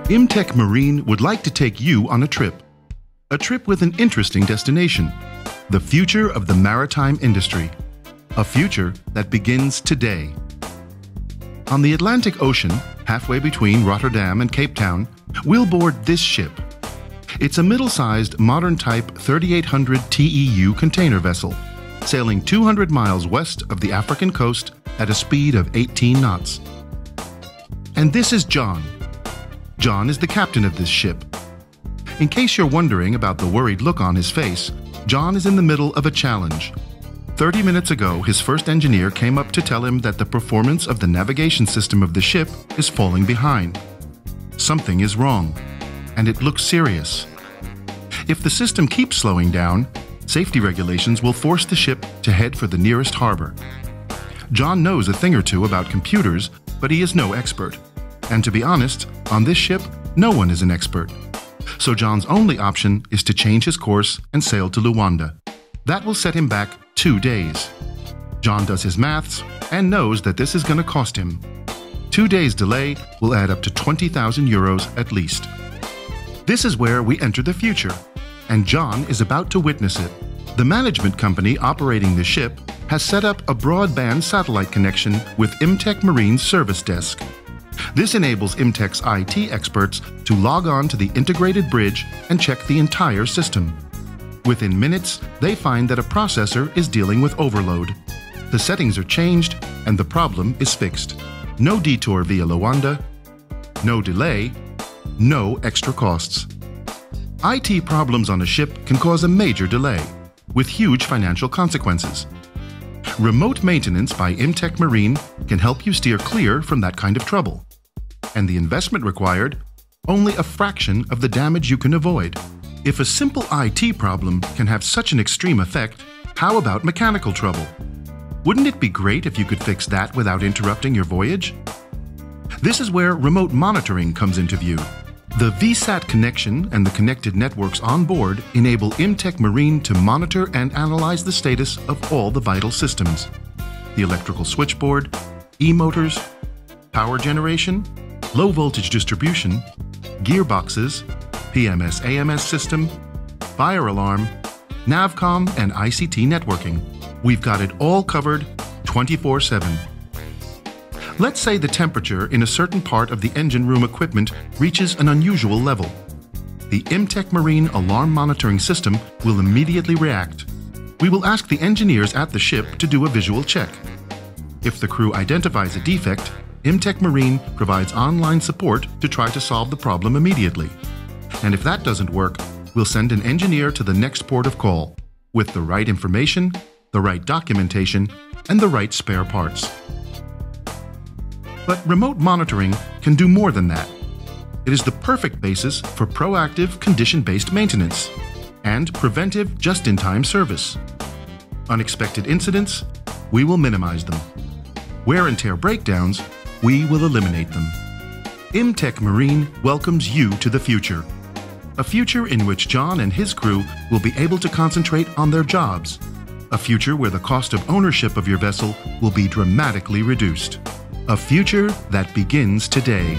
Imtech Marine would like to take you on a trip with an interesting destination, the future of the maritime industry, a future that begins today. On the Atlantic Ocean, halfway between Rotterdam and Cape Town, we'll board this ship. It's a middle-sized, modern-type 3800 TEU container vessel, sailing 200 miles west of the African coast at a speed of 18 knots. And this is John. John is the captain of this ship. In case you're wondering about the worried look on his face, John is in the middle of a challenge. 30 minutes ago, his first engineer came up to tell him that the performance of the navigation system of the ship is falling behind. Something is wrong, and it looks serious. If the system keeps slowing down, safety regulations will force the ship to head for the nearest harbor. John knows a thing or two about computers, but he is no expert. And to be honest, on this ship, no one is an expert. So John's only option is to change his course and sail to Luanda. That will set him back 2 days. John does his maths and knows that this is going to cost him. 2 days delay will add up to 20,000 euros at least. This is where we enter the future, and John is about to witness it. The management company operating the ship has set up a broadband satellite connection with Imtech Marine's service desk. This enables Imtech's IT experts to log on to the integrated bridge and check the entire system. Within minutes, they find that a processor is dealing with overload. The settings are changed and the problem is fixed. No detour via Luanda, no delay, no extra costs. IT problems on a ship can cause a major delay, with huge financial consequences. Remote maintenance by Imtech Marine can help you steer clear from that kind of trouble. And the investment required, only a fraction of the damage you can avoid. If a simple IT problem can have such an extreme effect, how about mechanical trouble? Wouldn't it be great if you could fix that without interrupting your voyage? This is where remote monitoring comes into view. The VSAT connection and the connected networks on board enable Imtech Marine to monitor and analyze the status of all the vital systems. The electrical switchboard, e-motors, power generation, low voltage distribution, gearboxes, PMS/AMS system, fire alarm, Navcom and ICT networking. We've got it all covered 24/7. Let's say the temperature in a certain part of the engine room equipment reaches an unusual level. The Imtech Marine alarm monitoring system will immediately react. We will ask the engineers at the ship to do a visual check. If the crew identifies a defect, Imtech Marine provides online support to try to solve the problem immediately. And if that doesn't work, we'll send an engineer to the next port of call with the right information, the right documentation, and the right spare parts. But remote monitoring can do more than that. It is the perfect basis for proactive condition-based maintenance and preventive just-in-time service. Unexpected incidents, we will minimize them. Wear and tear breakdowns, we will eliminate them. Imtech Marine welcomes you to the future. A future in which John and his crew will be able to concentrate on their jobs. A future where the cost of ownership of your vessel will be dramatically reduced. A future that begins today.